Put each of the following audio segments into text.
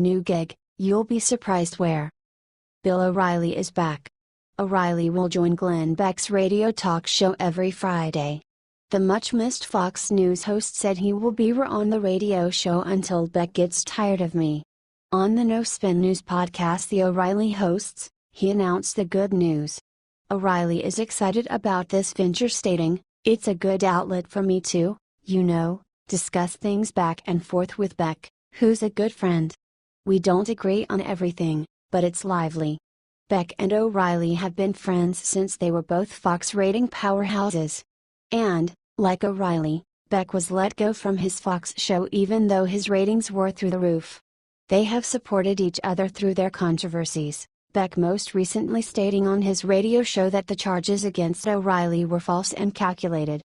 New gig, you'll be surprised where. Bill O'Reilly is back. O'Reilly will join Glenn Beck's radio talk show every Friday. The much-missed Fox News host said he will be on the radio show until Beck gets tired of me. On the No Spin News podcast the O'Reilly hosts, he announced the good news. O'Reilly is excited about this venture, stating, "It's a good outlet for me to, discuss things back and forth with Beck, who's a good friend. We don't agree on everything, but it's lively." Beck and O'Reilly have been friends since they were both Fox rating powerhouses. And, like O'Reilly, Beck was let go from his Fox show even though his ratings were through the roof. They have supported each other through their controversies, Beck most recently stating on his radio show that the charges against O'Reilly were false and calculated.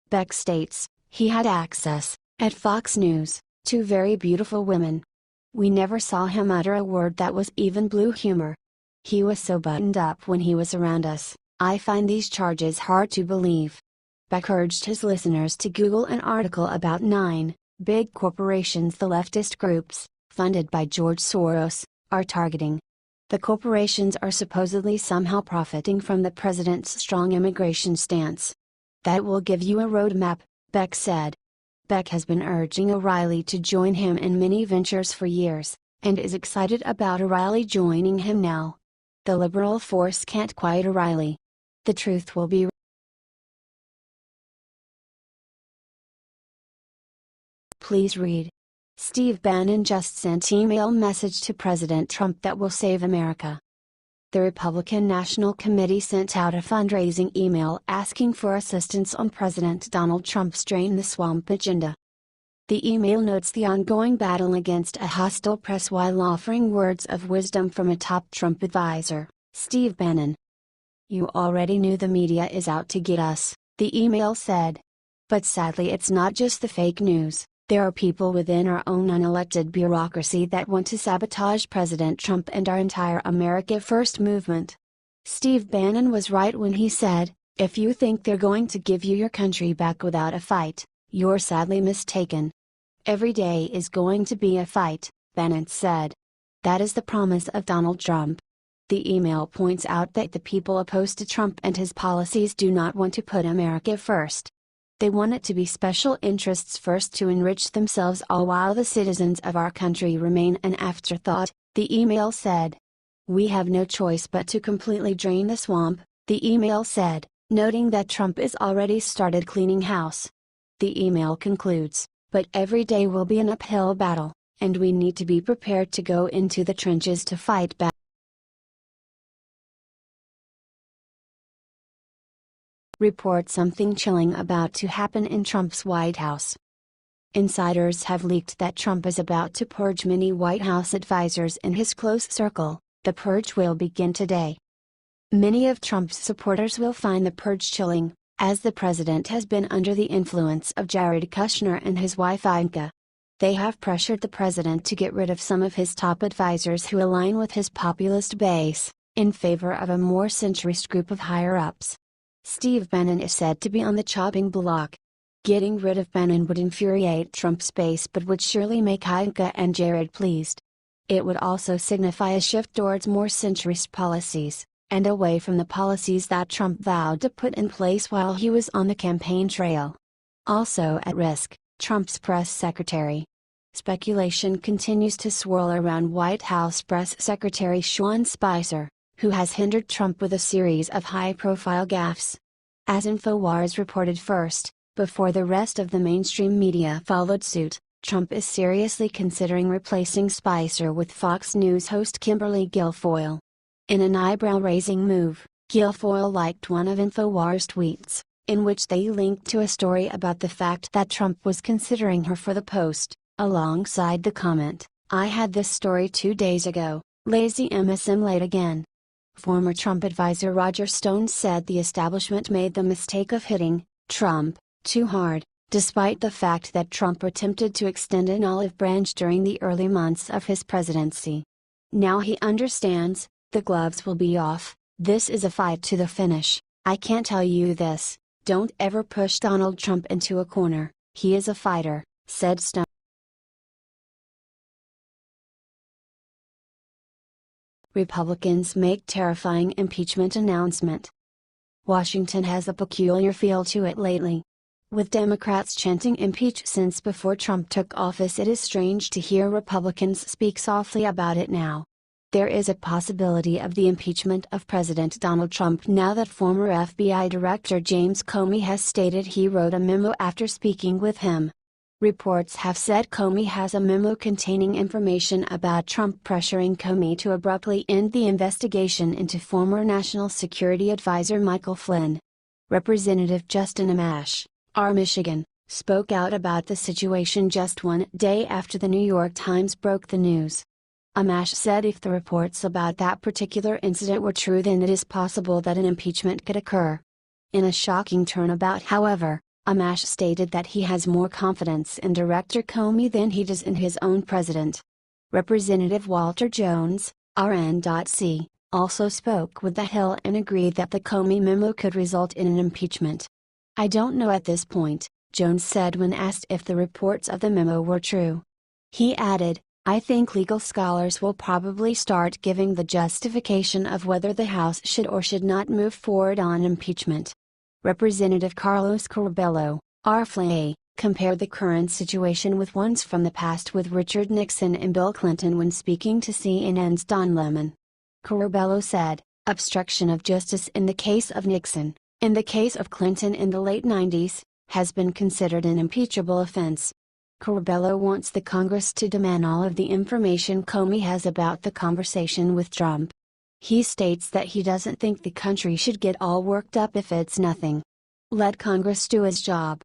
Beck states, "He had access, at Fox News, to very beautiful women. We never saw him utter a word that was even blue humor. He was so buttoned up when he was around us. I find these charges hard to believe." Beck urged his listeners to Google an article about 9 big corporations the leftist groups, funded by George Soros, are targeting. The corporations are supposedly somehow profiting from the president's strong immigration stance. "That will give you a roadmap," Beck said. Beck has been urging O'Reilly to join him in many ventures for years, and is excited about O'Reilly joining him now. The liberal force can't quiet O'Reilly. The truth will be. Please read. Steve Bannon just sent email message to President Trump that will save America. The Republican National Committee sent out a fundraising email asking for assistance on President Donald Trump's Drain the Swamp agenda. The email notes the ongoing battle against a hostile press while offering words of wisdom from a top Trump advisor, Steve Bannon. "You already knew the media is out to get us," the email said. "But sadly it's not just the fake news. There are people within our own unelected bureaucracy that want to sabotage President Trump and our entire America First movement." Steve Bannon was right when he said, "If you think they're going to give you your country back without a fight, you're sadly mistaken. Every day is going to be a fight," Bannon said. That is the promise of Donald Trump. The email points out that the people opposed to Trump and his policies do not want to put America first. They want it to be special interests first to enrich themselves, all while the citizens of our country remain an afterthought, the email said. "We have no choice but to completely drain the swamp," the email said, noting that Trump is already started cleaning house. The email concludes, "But every day will be an uphill battle, and we need to be prepared to go into the trenches to fight back." Report something chilling about to happen in Trump's White House. Insiders have leaked that Trump is about to purge many White House advisors in his close circle. The purge will begin today. Many of Trump's supporters will find the purge chilling, as the president has been under the influence of Jared Kushner and his wife Ivanka. They have pressured the president to get rid of some of his top advisors who align with his populist base, in favor of a more centrist group of higher-ups. Steve Bannon is said to be on the chopping block. Getting rid of Bannon would infuriate Trump's base but would surely make Ivanka and Jared pleased. It would also signify a shift towards more centrist policies, and away from the policies that Trump vowed to put in place while he was on the campaign trail. Also at risk, Trump's press secretary. Speculation continues to swirl around White House Press Secretary Sean Spicer, who has hindered Trump with a series of high-profile gaffes. As InfoWars reported first, before the rest of the mainstream media followed suit, Trump is seriously considering replacing Spicer with Fox News host Kimberly Guilfoyle. In an eyebrow-raising move, Guilfoyle liked one of InfoWars' tweets, in which they linked to a story about the fact that Trump was considering her for the post, alongside the comment, "I had this story 2 days ago, lazy MSM late again." Former Trump advisor Roger Stone said the establishment made the mistake of hitting Trump too hard, despite the fact that Trump attempted to extend an olive branch during the early months of his presidency. Now he understands, the gloves will be off, this is a fight to the finish. "I can't tell you this, don't ever push Donald Trump into a corner, he is a fighter," said Stone. Republicans make terrifying impeachment announcement. Washington has a peculiar feel to it lately. With Democrats chanting impeach since before Trump took office, it is strange to hear Republicans speak softly about it now. There is a possibility of the impeachment of President Donald Trump now that former FBI Director James Comey has stated he wrote a memo after speaking with him. Reports have said Comey has a memo containing information about Trump pressuring Comey to abruptly end the investigation into former National Security Advisor Michael Flynn. Representative Justin Amash, R. Michigan, spoke out about the situation just one day after the New York Times broke the news. Amash said if the reports about that particular incident were true, then it is possible that an impeachment could occur. In a shocking turnabout, however, Amash stated that he has more confidence in Director Comey than he does in his own president. Representative Walter Jones, RN.C., also spoke with The Hill and agreed that the Comey memo could result in an impeachment. "I don't know at this point," Jones said when asked if the reports of the memo were true. He added, "I think legal scholars will probably start giving the justification of whether the House should or should not move forward on impeachment." Representative Carlos Curbelo, R-FLA, compared the current situation with ones from the past with Richard Nixon and Bill Clinton when speaking to CNN's Don Lemon. Curbelo said, "Obstruction of justice in the case of Nixon, in the case of Clinton in the late 90s, has been considered an impeachable offense." Curbelo wants the Congress to demand all of the information Comey has about the conversation with Trump. He states that he doesn't think the country should get all worked up if it's nothing. Let Congress do its job.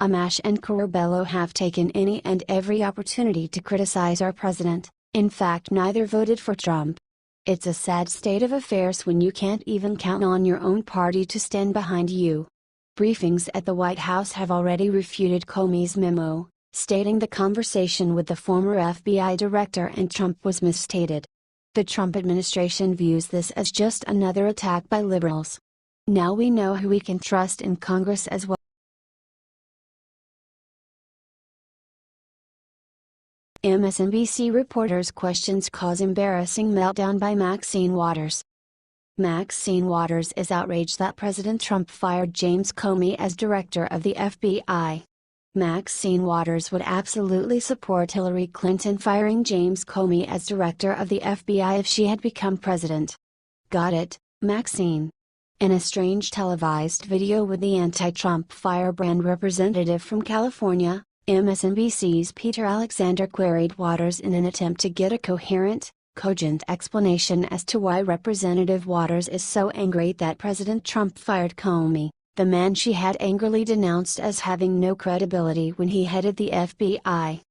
Amash and Curbelo have taken any and every opportunity to criticize our president, in fact neither voted for Trump. It's a sad state of affairs when you can't even count on your own party to stand behind you. Briefings at the White House have already refuted Comey's memo, stating the conversation with the former FBI director and Trump was misstated. The Trump administration views this as just another attack by liberals. Now we know who we can trust in Congress as well. MSNBC reporters' questions cause embarrassing meltdown by Maxine Waters. Maxine Waters is outraged that President Trump fired James Comey as director of the FBI. Maxine Waters would absolutely support Hillary Clinton firing James Comey as director of the FBI if she had become president. Got it, Maxine? In a strange televised video with the anti-Trump firebrand representative from California, MSNBC's Peter Alexander queried Waters in an attempt to get a coherent, cogent explanation as to why Representative Waters is so angry that President Trump fired Comey, the man she had angrily denounced as having no credibility when he headed the FBI.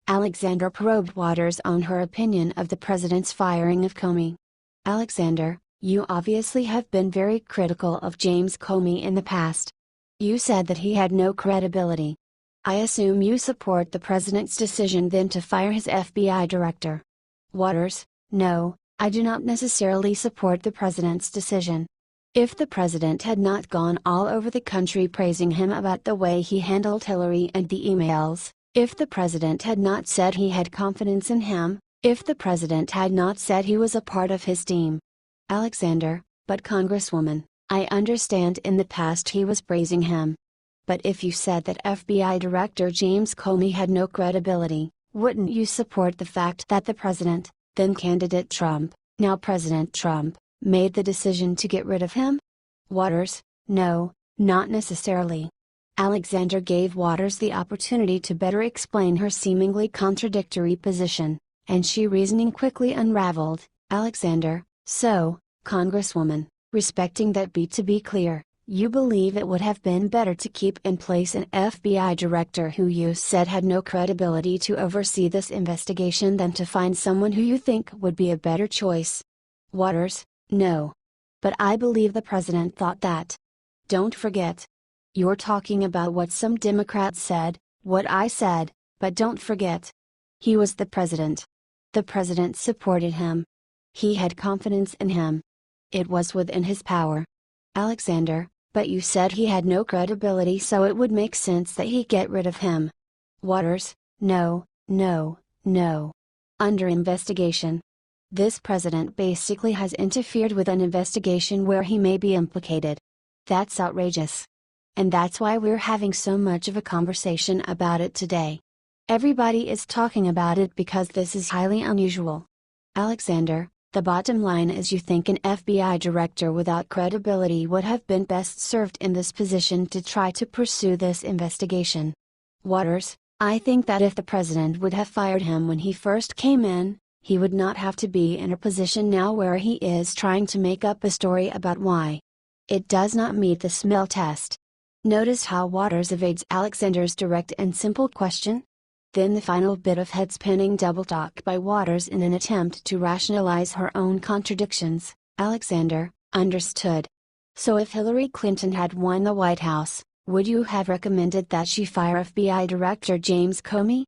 Alexander probed Waters on her opinion of the president's firing of Comey. "Alexander, you obviously have been very critical of James Comey in the past. You said that he had no credibility. I assume you support the president's decision then to fire his FBI director." Waters: "No, I do not necessarily support the president's decision. If the president had not gone all over the country praising him about the way he handled Hillary and the emails, if the president had not said he had confidence in him, if the president had not said he was a part of his team." Alexander: "But Congresswoman, I understand in the past he was praising him. But if you said that FBI Director James Comey had no credibility, wouldn't you support the fact that the president, then candidate Trump, now President Trump, made the decision to get rid of him?" Waters: "No, not necessarily." Alexander gave Waters the opportunity to better explain her seemingly contradictory position, and she reasoning quickly unraveled. Alexander: "So, Congresswoman, respecting that to be clear, you believe it would have been better to keep in place an FBI director who you said had no credibility to oversee this investigation than to find someone who you think would be a better choice?" Waters: "No. But I believe the president thought that. Don't forget. You're talking about what some Democrats said, what I said, but don't forget. He was the president. The president supported him. He had confidence in him. It was within his power." Alexander: "But you said he had no credibility, so it would make sense that he get rid of him." Waters: "No, no, no. Under investigation. This president basically has interfered with an investigation where he may be implicated. That's outrageous. And that's why we're having so much of a conversation about it today. Everybody is talking about it because this is highly unusual. Alexander, the bottom line is you think an FBI director without credibility would have been best served in this position to try to pursue this investigation. Waters, I think that if the president would have fired him when he first came in, he would not have to be in a position now where he is trying to make up a story about why. It does not meet the smell test. Notice how Waters evades Alexander's direct and simple question? Then the final bit of head-spinning double talk by Waters in an attempt to rationalize her own contradictions. Alexander, understood. So if Hillary Clinton had won the White House, would you have recommended that she fire FBI Director James Comey?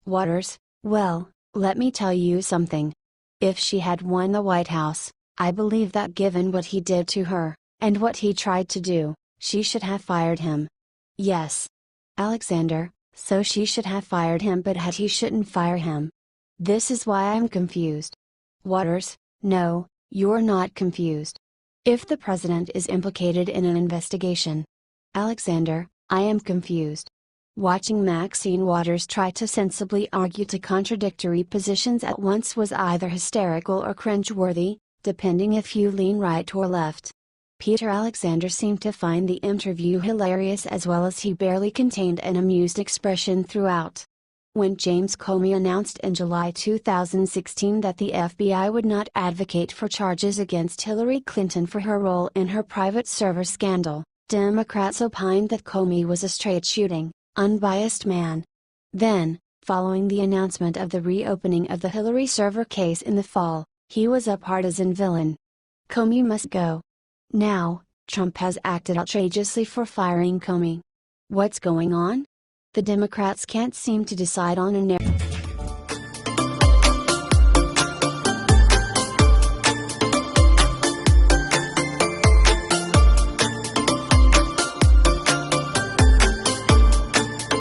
Waters, well, let me tell you something. If she had won the White House, I believe that given what he did to her, and what he tried to do, she should have fired him. Yes. Alexander, so she should have fired him, but he shouldn't fire him. This is why I'm confused. Waters, no, you're not confused. If the president is implicated in an investigation. Alexander, I am confused. Watching Maxine Waters try to sensibly argue to contradictory positions at once was either hysterical or cringeworthy, depending if you lean right or left. Peter Alexander seemed to find the interview hilarious as well as he barely contained an amused expression throughout. When James Comey announced in July 2016 that the FBI would not advocate for charges against Hillary Clinton for her role in her private server scandal, Democrats opined that Comey was a straight-shooting, unbiased man. Then, following the announcement of the reopening of the Hillary server case in the fall, he was a partisan villain. Comey must go. Now, Trump has acted outrageously for firing Comey. What's going on? The Democrats can't seem to decide on a narrative.